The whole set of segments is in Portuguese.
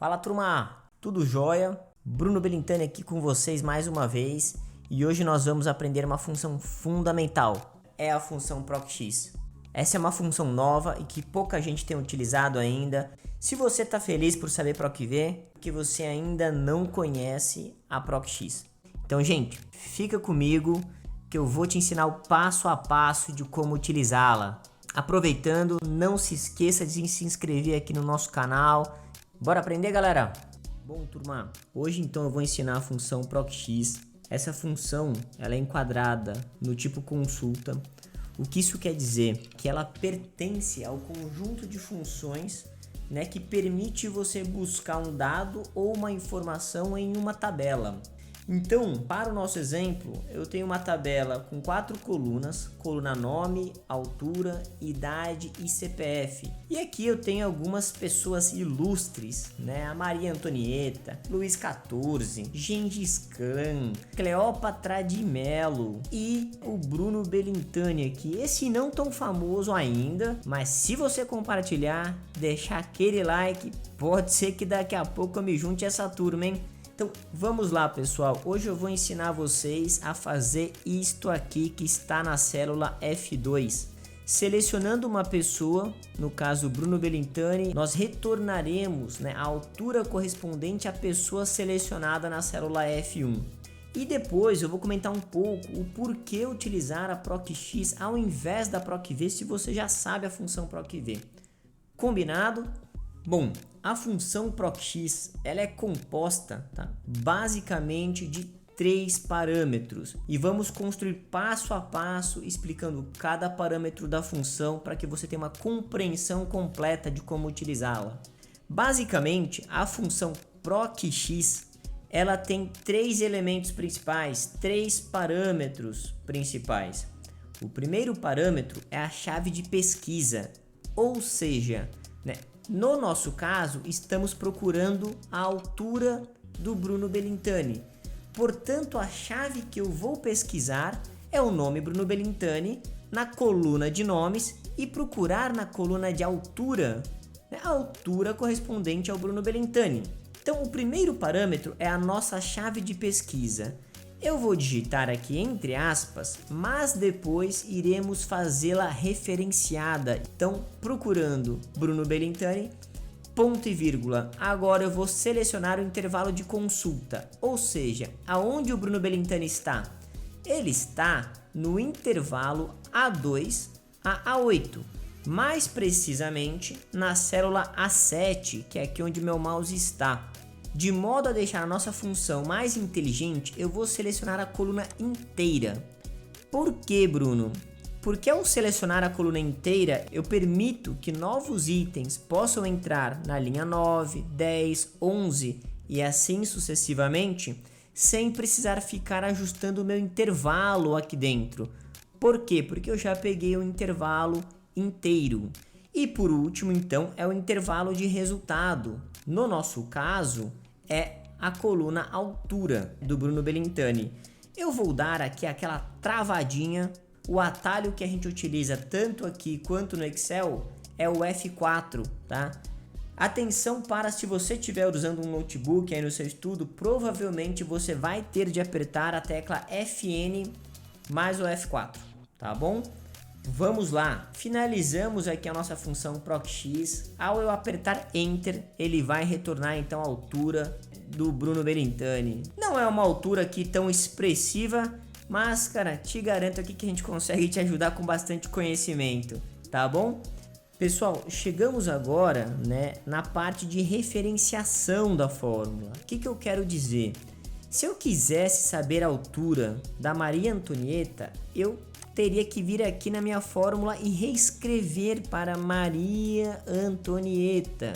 Fala turma, tudo jóia? Bruno Belintani aqui com vocês mais uma vez e hoje nós vamos aprender uma função fundamental, é a função ProcX. Essa é uma função nova e que pouca gente tem utilizado ainda. Se você está feliz por saber ProcV, que você ainda não conhece a ProcX. Então gente, fica comigo que eu vou te ensinar o passo a passo de como utilizá-la. Aproveitando, não se esqueça de se inscrever aqui no nosso canal. Bora aprender, galera? Bom, turma, hoje então eu vou ensinar a função ProcX. Essa função ela é enquadrada no tipo consulta. O que isso quer dizer? Que ela pertence ao conjunto de funções, né, que permite você buscar um dado ou uma informação em uma tabela. Então, para o nosso exemplo, eu tenho uma tabela com 4 colunas, coluna nome, altura, idade e CPF. E aqui eu tenho algumas pessoas ilustres, né? A Maria Antonieta, Luiz XIV, Gengis Khan, Cleópatra de Mello e o Bruno Belintani aqui. Esse não tão famoso ainda, mas se você compartilhar, deixar aquele like, pode ser que daqui a pouco eu me junte a essa turma, hein? Então vamos lá, pessoal, hoje eu vou ensinar vocês a fazer isto aqui que está na célula F2. Selecionando uma pessoa, no caso Bruno Belintani, nós retornaremos, né, a altura correspondente à pessoa selecionada na célula F1. E depois eu vou comentar um pouco o porquê utilizar a ProcX ao invés da ProcV se você já sabe a função ProcV. Combinado? Bom, a função ProcX ela é composta, tá, basicamente de 3 parâmetros e vamos construir passo a passo explicando cada parâmetro da função para que você tenha uma compreensão completa de como utilizá-la. Basicamente, a função ProcX ela tem 3 elementos principais, 3 parâmetros principais. O primeiro parâmetro é a chave de pesquisa, ou seja, né, no nosso caso, estamos procurando a altura do Bruno Belintani. Portanto, a chave que eu vou pesquisar é o nome Bruno Belintani na coluna de nomes e procurar na coluna de altura, né, a altura correspondente ao Bruno Belintani. Então, o primeiro parâmetro é a nossa chave de pesquisa. Eu vou digitar aqui entre aspas, mas depois iremos fazê-la referenciada. Então, procurando Bruno Belintani, ponto e vírgula. Agora eu vou selecionar o intervalo de consulta, ou seja, aonde o Bruno Belintani está? Ele está no intervalo A2 a A8, mais precisamente na célula A7, que é aqui onde meu mouse está. De modo a deixar a nossa função mais inteligente, eu vou selecionar a coluna inteira. Por que, Bruno? Porque ao selecionar a coluna inteira, eu permito que novos itens possam entrar na linha 9, 10, 11 e assim sucessivamente, sem precisar ficar ajustando o meu intervalo aqui dentro. Por quê? Porque eu já peguei o intervalo inteiro. E por último, então, é o intervalo de resultado. No nosso caso, é a coluna altura do Bruno Belintani. Eu vou dar aqui aquela travadinha. O atalho que a gente utiliza tanto aqui quanto no Excel é o F4, tá? Atenção para se você estiver usando um notebook aí no seu estudo, provavelmente você vai ter de apertar a tecla Fn mais o F4, tá bom? Vamos lá, finalizamos aqui a nossa função ProcX. Ao eu apertar Enter, ele vai retornar então a altura do Bruno Belintani. Não é uma altura aqui tão expressiva, mas cara, te garanto aqui que a gente consegue te ajudar com bastante conhecimento, tá bom? Pessoal, chegamos agora, né, na parte de referenciação da fórmula. O que eu quero dizer? Se eu quisesse saber a altura da Maria Antonieta, eu teria que vir aqui na minha fórmula e reescrever para Maria Antonieta.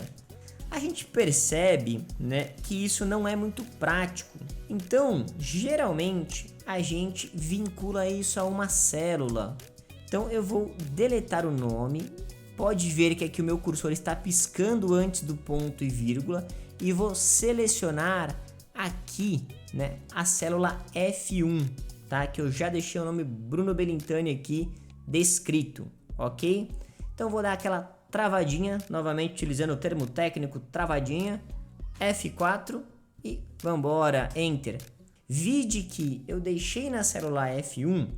A gente percebe, né, que isso não é muito prático. Então, geralmente, a gente vincula isso a uma célula. Então, eu vou deletar o nome. Pode ver que aqui o meu cursor está piscando antes do ponto e vírgula. E vou selecionar aqui, né, a célula F1. Tá? Que eu já deixei o nome Bruno Belintani aqui descrito, ok? Então vou dar aquela travadinha, novamente utilizando o termo técnico travadinha, F4 e vambora, Enter. Vide que eu deixei na célula F1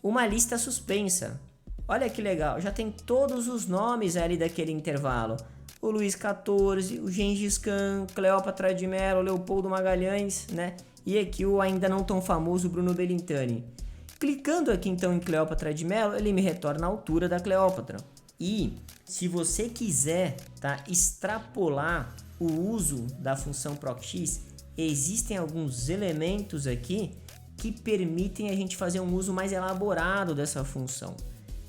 uma lista suspensa. Olha que legal, já tem todos os nomes ali daquele intervalo. O Luiz XIV, o Gengis Khan, Cleópatra de Mello, Leopoldo Magalhães, né? E aqui o ainda não tão famoso Bruno Belintani. Clicando aqui então em Cleópatra de Mello, ele me retorna a altura da Cleópatra. E se você quiser, tá, extrapolar o uso da função PROC-X, existem alguns elementos aqui que permitem a gente fazer um uso mais elaborado dessa função.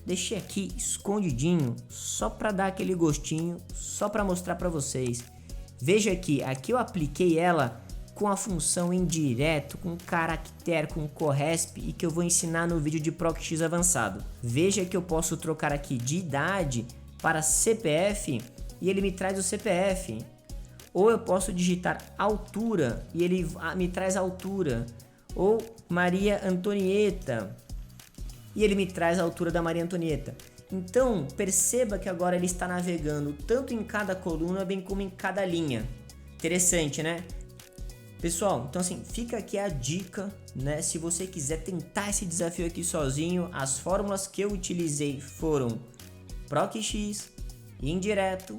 Deixei aqui escondidinho só para dar aquele gostinho, só para mostrar para vocês. Veja aqui eu apliquei ela com a função indireto, com caractere, com corresp e que eu vou ensinar no vídeo de PROC-X avançado. Veja que eu posso trocar aqui de idade para CPF e ele me traz o CPF. Ou eu posso digitar altura e ele me traz a altura. Ou Maria Antonieta e ele me traz a altura da Maria Antonieta. Então perceba que agora ele está navegando tanto em cada coluna bem como em cada linha. Interessante, né? Pessoal, então assim, fica aqui a dica, né? Se você quiser tentar esse desafio aqui sozinho, as fórmulas que eu utilizei foram PROC-X, indireto,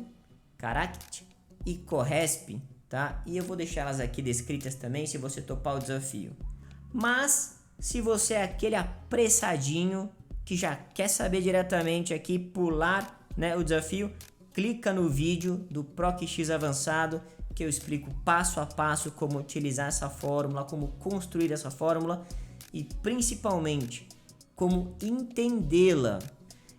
caractere e corresp, tá? E eu vou deixar elas aqui descritas também se você topar o desafio. Mas se você é aquele apressadinho que já quer saber diretamente aqui, pular, né, o desafio, clica no vídeo do PROC-X avançado que eu explico passo a passo como utilizar essa fórmula, como construir essa fórmula e principalmente como entendê-la.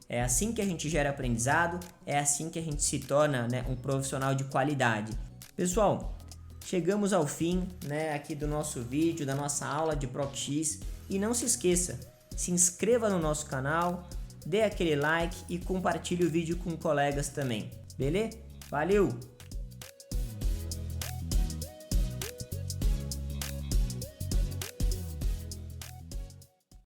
É assim que a gente gera aprendizado, é assim que a gente se torna, né, um profissional de qualidade. Pessoal, chegamos ao fim, né, aqui do nosso vídeo, da nossa aula de PROC-X. E não se esqueça, se inscreva no nosso canal, dê aquele like e compartilhe o vídeo com colegas também, beleza? Valeu!